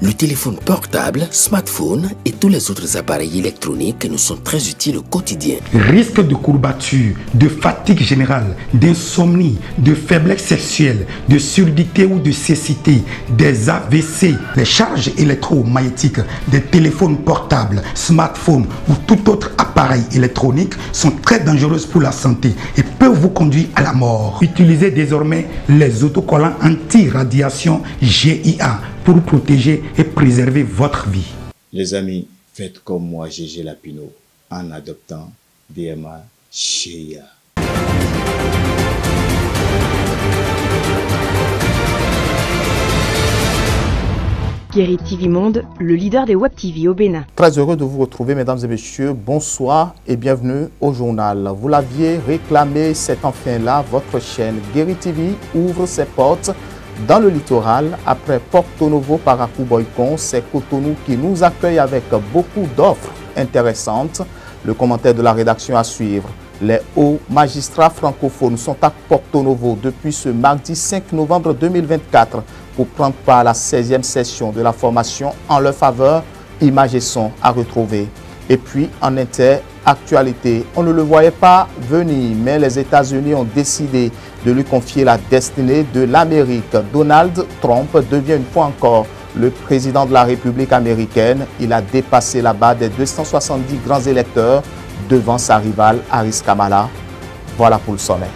Le téléphone portable, smartphone et tous les autres appareils électroniques nous sont très utiles au quotidien. Risque de courbature, de fatigue générale, d'insomnie, de faiblesse sexuelle, de surdité ou de cécité, des AVC, les charges électromagnétiques des téléphones portables, smartphones ou tout autre appareil électronique sont très dangereuses pour la santé et peuvent vous conduire à la mort. Utilisez désormais les autocollants anti-radiation GIA pour protéger et préserver votre vie. Les amis, faites comme moi, Gégé Lapino, en adoptant DMA GIA. Guéri TV Monde, le leader des Web TV au Bénin. Très heureux de vous retrouver, mesdames et messieurs. Bonsoir et bienvenue au journal. Vous l'aviez réclamé, c'est enfin là. Votre chaîne Guéri TV ouvre ses portes dans le littoral. Après Porto Novo, Parakou, Boycon, c'est Cotonou qui nous accueille avec beaucoup d'offres intéressantes. Le commentaire de la rédaction à suivre. Les hauts magistrats francophones sont à Porto Novo depuis ce mardi 5 novembre 2024 pour prendre part à la 16e session de la formation en leur faveur. Images et sons à retrouver. Et puis en interactualité, on ne le voyait pas venir, mais les États-Unis ont décidé de lui confier la destinée de l'Amérique. Donald Trump devient une fois encore le président de la République américaine. Il a dépassé la barre des 270 grands électeurs devant sa rivale Harris Kamala. Voilà pour le sommet.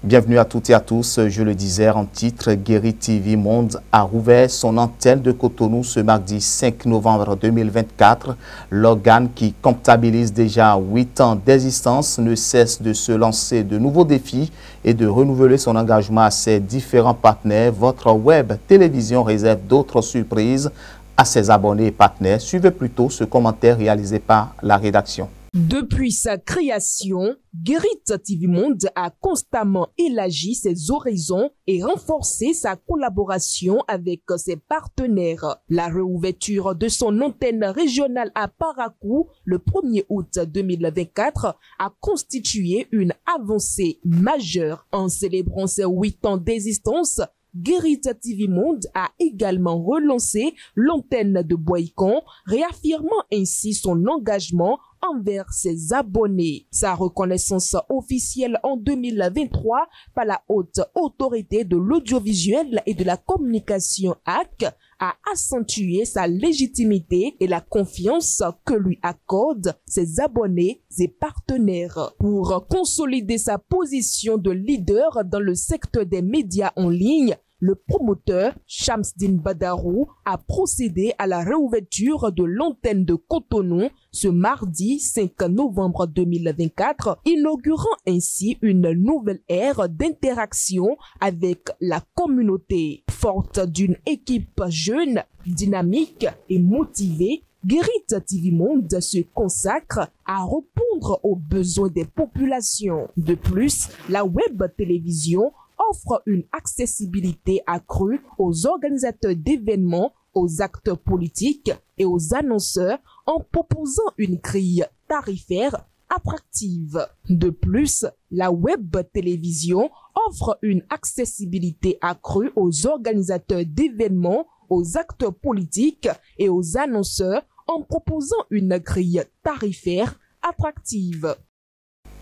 Bienvenue à toutes et à tous. Je le disais en titre, Guéri TV Monde a rouvert son antenne de Cotonou ce mardi 5 novembre 2024. L'organe qui comptabilise déjà 8 ans d'existence ne cesse de se lancer de nouveaux défis et de renouveler son engagement à ses différents partenaires. Votre web télévision réserve d'autres surprises à ses abonnés et partenaires. Suivez plutôt ce commentaire réalisé par la rédaction. Depuis sa création, Guéri TV Monde a constamment élargi ses horizons et renforcé sa collaboration avec ses partenaires. La réouverture de son antenne régionale à Parakou le 1er août 2024 a constitué une avancée majeure. En célébrant ses 8 ans d'existence, Guéri TV Monde a également relancé l'antenne de Boycon, réaffirmant ainsi son engagement envers ses abonnés. Sa reconnaissance officielle en 2023 par la Haute Autorité de l'Audiovisuel et de la Communication HAC a accentué sa légitimité et la confiance que lui accordent ses abonnés et partenaires. Pour consolider sa position de leader dans le secteur des médias en ligne, le promoteur Shamsdin Badarou a procédé à la réouverture de l'antenne de Cotonou ce mardi 5 novembre 2024, inaugurant ainsi une nouvelle ère d'interaction avec la communauté. Forte d'une équipe jeune, dynamique et motivée, Guéri TV Monde se consacre à répondre aux besoins des populations. De plus, la web télévision offre une accessibilité accrue aux organisateurs d'événements, aux acteurs politiques et aux annonceurs en proposant une grille tarifaire attractive. De plus, la web télévision offre une accessibilité accrue aux organisateurs d'événements, aux acteurs politiques et aux annonceurs en proposant une grille tarifaire attractive.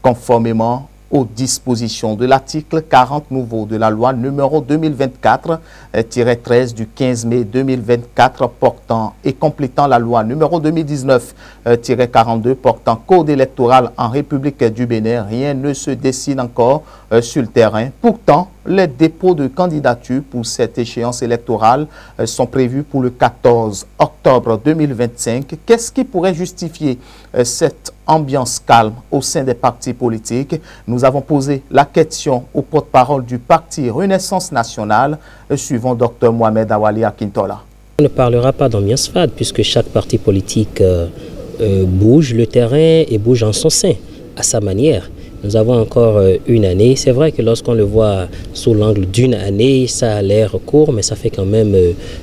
Conformément aux dispositions de l'article 40 nouveau de la loi numéro 2024-13 du 15 mai 2024 portant et complétant la loi numéro 2019-42 portant code électoral en République du Bénin, rien ne se dessine encore sur le terrain. Pourtant, les dépôts de candidatures pour cette échéance électorale sont prévus pour le 14 octobre 2025. Qu'est-ce qui pourrait justifier cette ambiance calme au sein des partis politiques? Nous avons posé la question au porte-parole du parti Renaissance nationale, suivant Dr Mohamed Awali Akintola. On ne parlera pas d'ambiance fade puisque chaque parti politique bouge le terrain et bouge en son sein, à sa manière. Nous avons encore une année. C'est vrai que lorsqu'on le voit sous l'angle d'une année, ça a l'air court, mais ça fait quand même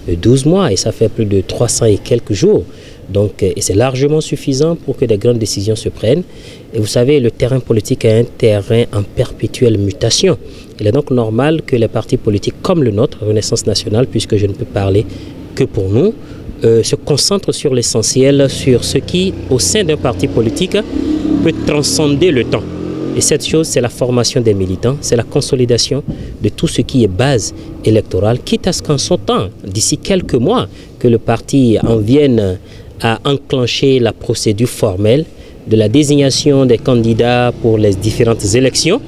12 mois et ça fait plus de 300 et quelques jours. Donc, et c'est largement suffisant pour que des grandes décisions se prennent. Et vous savez, le terrain politique est un terrain en perpétuelle mutation. Il est donc normal que les partis politiques comme le nôtre, Renaissance nationale, puisque je ne peux parler que pour nous, se concentrent sur l'essentiel, sur ce qui, au sein d'un parti politique, peut transcender le temps. Et cette chose, c'est la formation des militants, c'est la consolidation de tout ce qui est base électorale, quitte à ce qu'en son temps, d'ici quelques mois, que le parti en vienne à enclencher la procédure formelle de la désignation des candidats pour les différentes élections,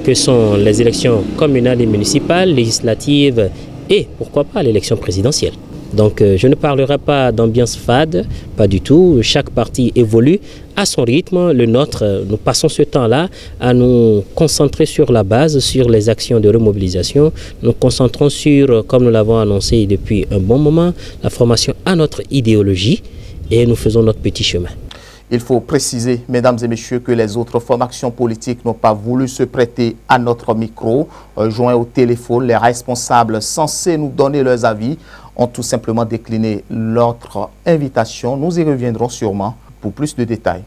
que sont les élections communales et municipales, législatives et, pourquoi pas, l'élection présidentielle. Donc je ne parlerai pas d'ambiance fade, pas du tout. Chaque parti évolue à son rythme. Le nôtre, nous passons ce temps-là à nous concentrer sur la base, sur les actions de remobilisation. Nous concentrons sur, comme nous l'avons annoncé depuis un bon moment, la formation à notre idéologie et nous faisons notre petit chemin. Il faut préciser, mesdames et messieurs, que les autres formations politiques n'ont pas voulu se prêter à notre micro. Joints au téléphone, les responsables censés nous donner leurs avis ont tout simplement décliné notre invitation. Nous y reviendrons sûrement pour plus de détails.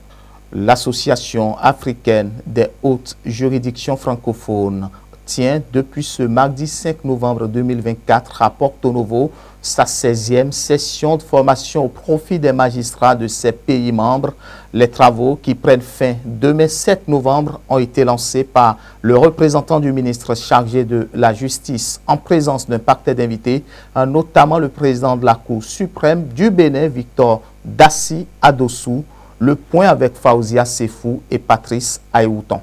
L'Association africaine des hautes juridictions francophones tient depuis ce mardi 5 novembre 2024 à Porto Novo sa 16e session de formation au profit des magistrats de ces pays membres. Les travaux qui prennent fin demain 7 novembre ont été lancés par le représentant du ministre chargé de la Justice en présence d'un parterre d'invités, notamment le président de la Cour suprême du Bénin, Victor Dassi Adossou. Le point avec Faouzia Sefou et Patrice Aïouton.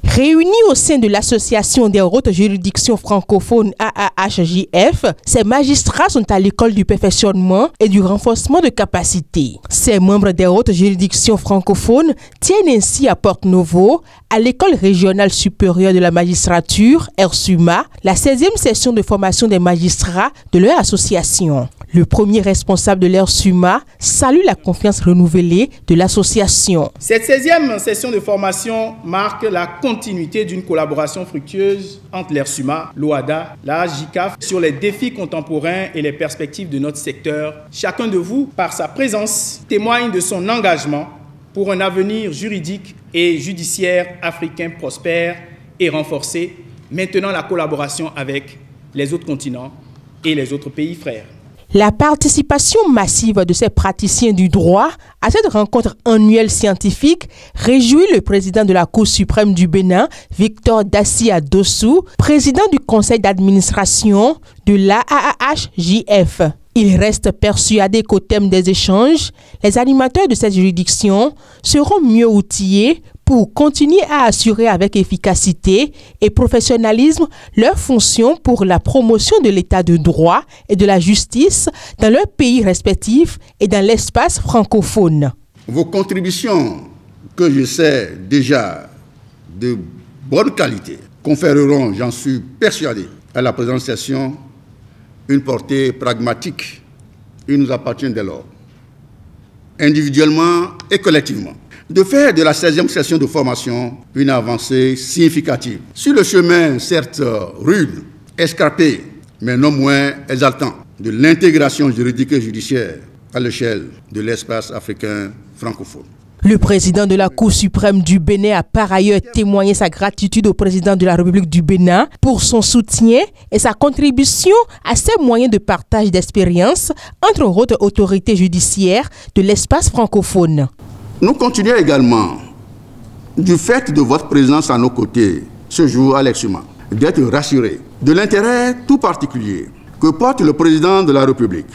Réunis au sein de l'Association des hautes juridictions francophones AAHJF, ces magistrats sont à l'école du perfectionnement et du renforcement de capacités. Ces membres des hautes juridictions francophones tiennent ainsi à Porto Novo, à l'École régionale supérieure de la magistrature, ERSUMA, la 16e session de formation des magistrats de leur association. Le premier responsable de l'ERSUMA salue la confiance renouvelée de l'association. Cette 16e session de formation marque la continuité d'une collaboration fructueuse entre l'ERSUMA, l'OADA, la JICAF sur les défis contemporains et les perspectives de notre secteur. Chacun de vous, par sa présence, témoigne de son engagement pour un avenir juridique et judiciaire africain prospère et renforcé, maintenant la collaboration avec les autres continents et les autres pays frères. La participation massive de ces praticiens du droit à cette rencontre annuelle scientifique réjouit le président de la Cour suprême du Bénin, Victor Dassi Adossou, président du conseil d'administration de l'AAHJF. Il reste persuadé qu'au terme des échanges, les animateurs de cette juridiction seront mieux outillés pour continuer à assurer avec efficacité et professionnalisme leurs fonctions pour la promotion de l'état de droit et de la justice dans leurs pays respectifs et dans l'espace francophone. Vos contributions, que je sais déjà de bonne qualité, conféreront, j'en suis persuadé, à la présente session une portée pragmatique. Il nous appartient dès lors, individuellement et collectivement, de faire de la 16e session de formation une avancée significative. Sur le chemin, certes rude, escarpé, mais non moins exaltant, de l'intégration juridique et judiciaire à l'échelle de l'espace africain francophone. Le président de la Cour suprême du Bénin a par ailleurs témoigné sa gratitude au président de la République du Bénin pour son soutien et sa contribution à ces moyens de partage d'expérience entre autres autorités judiciaires de l'espace francophone. Nous continuons également, du fait de votre présence à nos côtés ce jour à l'ERSUMA, d'être rassurés de l'intérêt tout particulier que porte le président de la République,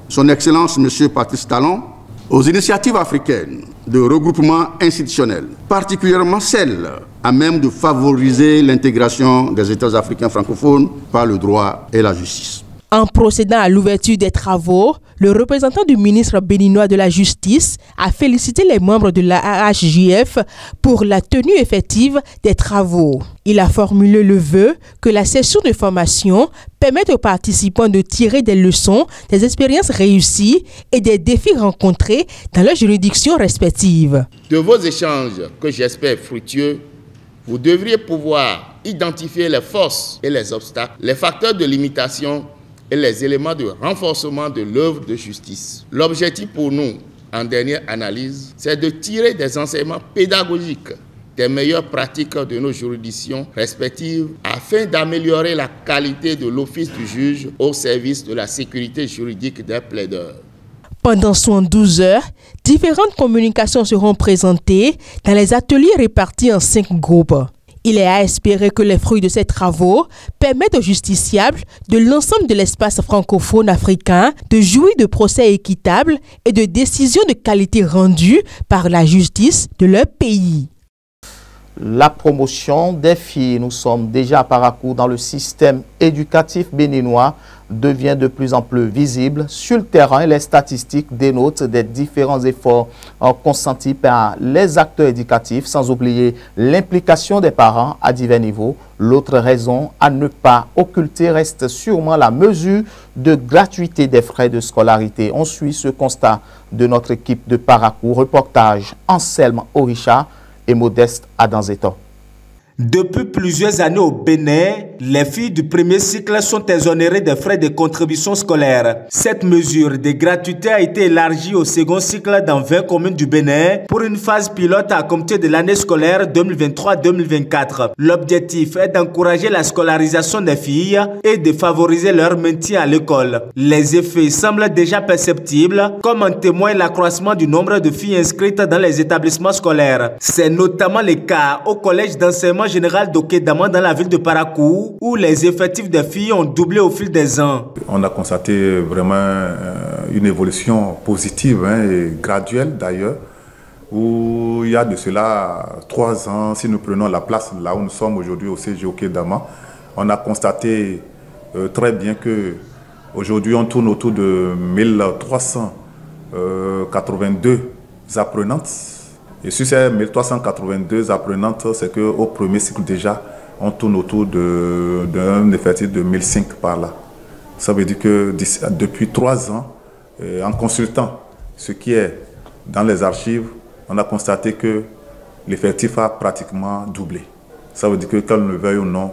son Excellence M. Patrice Talon, aux initiatives africaines de regroupement institutionnel, particulièrement celles à même de favoriser l'intégration des États africains francophones par le droit et la justice. En procédant à l'ouverture des travaux, le représentant du ministre béninois de la Justice a félicité les membres de la AAHJF pour la tenue effective des travaux. Il a formulé le vœu que la session de formation permette aux participants de tirer des leçons des expériences réussies et des défis rencontrés dans leurs juridictions respectives. De vos échanges, que j'espère fructueux, vous devriez pouvoir identifier les forces et les obstacles, les facteurs de limitation et les éléments de renforcement de l'œuvre de justice. L'objectif pour nous, en dernière analyse, c'est de tirer des enseignements pédagogiques des meilleures pratiques de nos juridictions respectives afin d'améliorer la qualité de l'office du juge au service de la sécurité juridique des plaideurs. Pendant 72 heures, différentes communications seront présentées dans les ateliers répartis en 5 groupes. Il est à espérer que les fruits de ces travaux permettent aux justiciables de l'ensemble de l'espace francophone africain de jouir de procès équitables et de décisions de qualité rendues par la justice de leur pays. La promotion des filles, nous sommes déjà à Parakou dans le système éducatif béninois, devient de plus en plus visible. Sur le terrain, les statistiques dénotent des différents efforts consentis par les acteurs éducatifs, sans oublier l'implication des parents à divers niveaux. L'autre raison à ne pas occulter reste sûrement la mesure de gratuité des frais de scolarité. On suit ce constat de notre équipe de Parakou. Reportage Anselme Orisha et Modeste Adanzeto. Depuis plusieurs années au Bénin, les filles du premier cycle sont exonérées des frais de contribution scolaire. Cette mesure de gratuité a été élargie au second cycle dans 20 communes du Bénin pour une phase pilote à compter de l'année scolaire 2023-2024. L'objectif est d'encourager la scolarisation des filles et de favoriser leur maintien à l'école. Les effets semblent déjà perceptibles, comme en témoigne l'accroissement du nombre de filles inscrites dans les établissements scolaires. C'est notamment le cas au collège d'enseignement général d'Okédama dans la ville de Parakou, où les effectifs des filles ont doublé au fil des ans. On a constaté vraiment une évolution positive et graduelle d'ailleurs, où il y a de cela 3 ans, si nous prenons la place là où nous sommes aujourd'hui au CG Okédama, on a constaté très bien que aujourd'hui on tourne autour de 1382 apprenantes. Et sur ces 1382 apprenantes, c'est qu'au premier cycle déjà, on tourne autour d'un effectif de 1005 par là. Ça veut dire que depuis 3 ans, en consultant ce qui est dans les archives, on a constaté que l'effectif a pratiquement doublé. Ça veut dire que, qu'on le veuille ou non,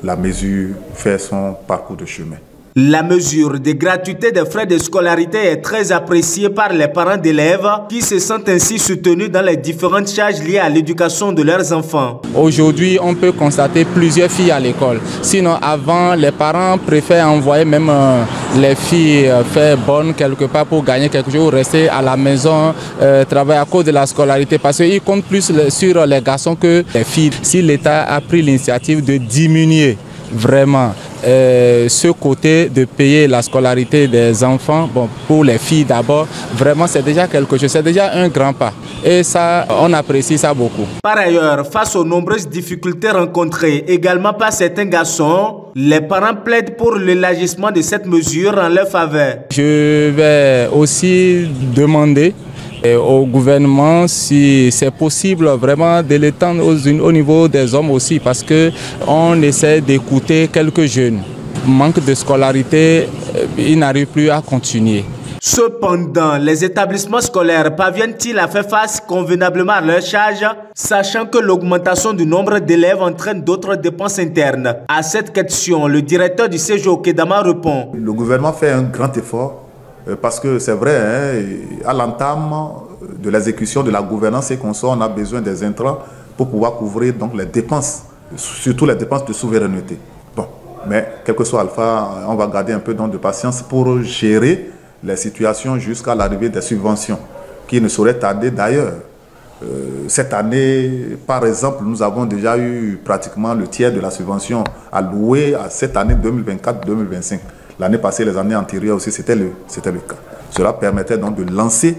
la mesure fait son parcours de chemin. La mesure de gratuité des frais de scolarité est très appréciée par les parents d'élèves qui se sentent ainsi soutenus dans les différentes charges liées à l'éducation de leurs enfants. Aujourd'hui, on peut constater plusieurs filles à l'école. Sinon, avant, les parents préfèrent envoyer même les filles faire bonne quelque part pour gagner quelque chose, rester à la maison, travailler à cause de la scolarité, parce qu'ils comptent plus sur les garçons que les filles. Si l'État a pris l'initiative de diminuer vraiment ce côté de payer la scolarité des enfants, bon, pour les filles d'abord, vraiment c'est déjà quelque chose, c'est déjà un grand pas et ça, on apprécie ça beaucoup. Par ailleurs, face aux nombreuses difficultés rencontrées également par certains garçons, les parents plaident pour l'élargissement de cette mesure en leur faveur. Je vais aussi demander au gouvernement si c'est possible vraiment de l'étendre au niveau des hommes aussi, parce qu'on essaie d'écouter quelques jeunes. Manque de scolarité, ils n'arrivent plus à continuer. Cependant, les établissements scolaires parviennent-ils à faire face convenablement à leurs charges, sachant que l'augmentation du nombre d'élèves entraîne d'autres dépenses internes? À cette question, le directeur du CG Okédama répond. Le gouvernement fait un grand effort. Parce que c'est vrai, à l'entame de l'exécution de la gouvernance et qu'on on a besoin des intrants pour pouvoir couvrir donc les dépenses, surtout les dépenses de souveraineté. Bon, mais quel que soit Alpha, on va garder un peu de patience pour gérer les situations jusqu'à l'arrivée des subventions, qui ne sauraient tarder d'ailleurs. Cette année, par exemple, nous avons déjà eu pratiquement le tiers de la subvention allouée à cette année 2024-2025. L'année passée, les années antérieures aussi, c'était le cas. Cela permettait donc de lancer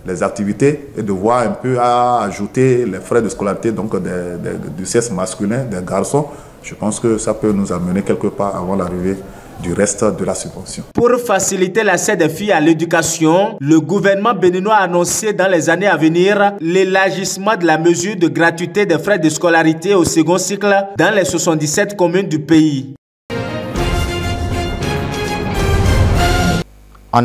les activités et de voir un peu à ajouter les frais de scolarité donc du sexe masculin, des garçons. Je pense que ça peut nous amener quelque part avant l'arrivée du reste de la subvention. Pour faciliter l'accès des filles à l'éducation, le gouvernement béninois a annoncé dans les années à venir l'élargissement de la mesure de gratuité des frais de scolarité au second cycle dans les 77 communes du pays. En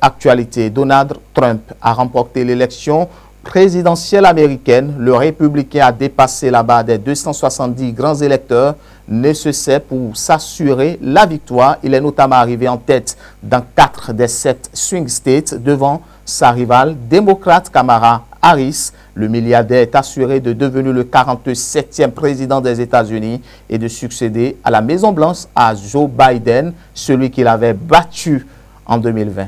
actualité, Donald Trump a remporté l'élection présidentielle américaine. Le républicain a dépassé la barre des 270 grands électeurs nécessaires pour s'assurer la victoire. Il est notamment arrivé en tête dans 4 des 7 swing states devant sa rivale démocrate Kamala Harris. Le milliardaire est assuré de devenir le 47e président des États-Unis et de succéder à la Maison-Blanche à Joe Biden, celui qu'il avait battu en 2020.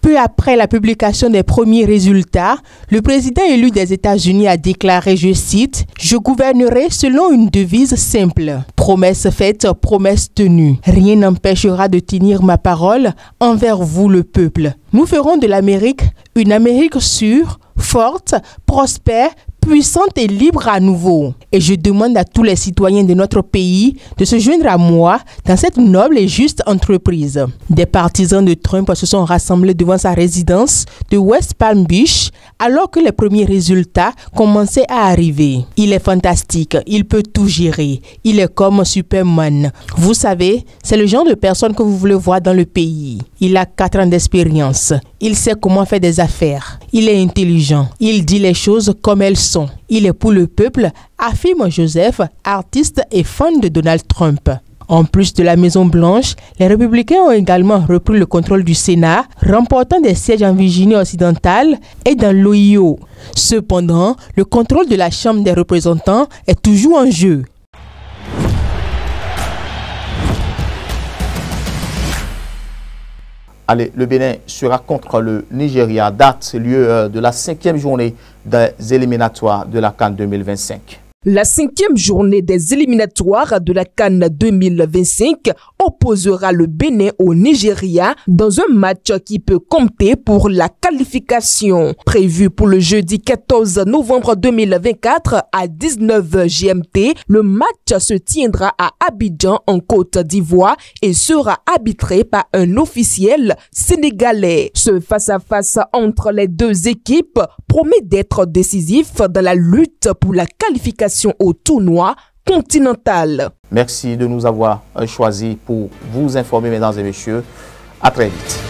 Peu après la publication des premiers résultats, le président élu des États-Unis a déclaré, je cite, « Je gouvernerai selon une devise simple. Promesse faite, promesse tenue. Rien n'empêchera de tenir ma parole envers vous, le peuple. Nous ferons de l'Amérique une Amérique sûre, forte, prospère, puissante et libre à nouveau. Et je demande à tous les citoyens de notre pays de se joindre à moi dans cette noble et juste entreprise. » Des partisans de Trump se sont rassemblés devant sa résidence de West Palm Beach alors que les premiers résultats commençaient à arriver. Il est fantastique, il peut tout gérer, il est comme Superman. Vous savez, c'est le genre de personne que vous voulez voir dans le pays. Il a 4 ans d'expérience, il sait comment faire des affaires, il est intelligent, il dit les choses comme elles sont. Il est pour le peuple, affirme Joseph, artiste et fan de Donald Trump. En plus de la Maison-Blanche, les républicains ont également repris le contrôle du Sénat, remportant des sièges en Virginie occidentale et dans l'Ohio. Cependant, le contrôle de la Chambre des représentants est toujours en jeu. Allez, le Bénin sera contre le Nigeria, date lieu de la 5e journée des éliminatoires de la CAN 2025. La 5e journée des éliminatoires de la CAN 2025 opposera le Bénin au Nigeria dans un match qui peut compter pour la qualification. Prévu pour le jeudi 14 novembre 2024 à 19h GMT, le match se tiendra à Abidjan en Côte d'Ivoire et sera arbitré par un officiel sénégalais. Ce face-à-face entre les deux équipes promet d'être décisif dans la lutte pour la qualification au tournoi continental. Merci de nous avoir choisis pour vous informer, mesdames et messieurs. À très vite.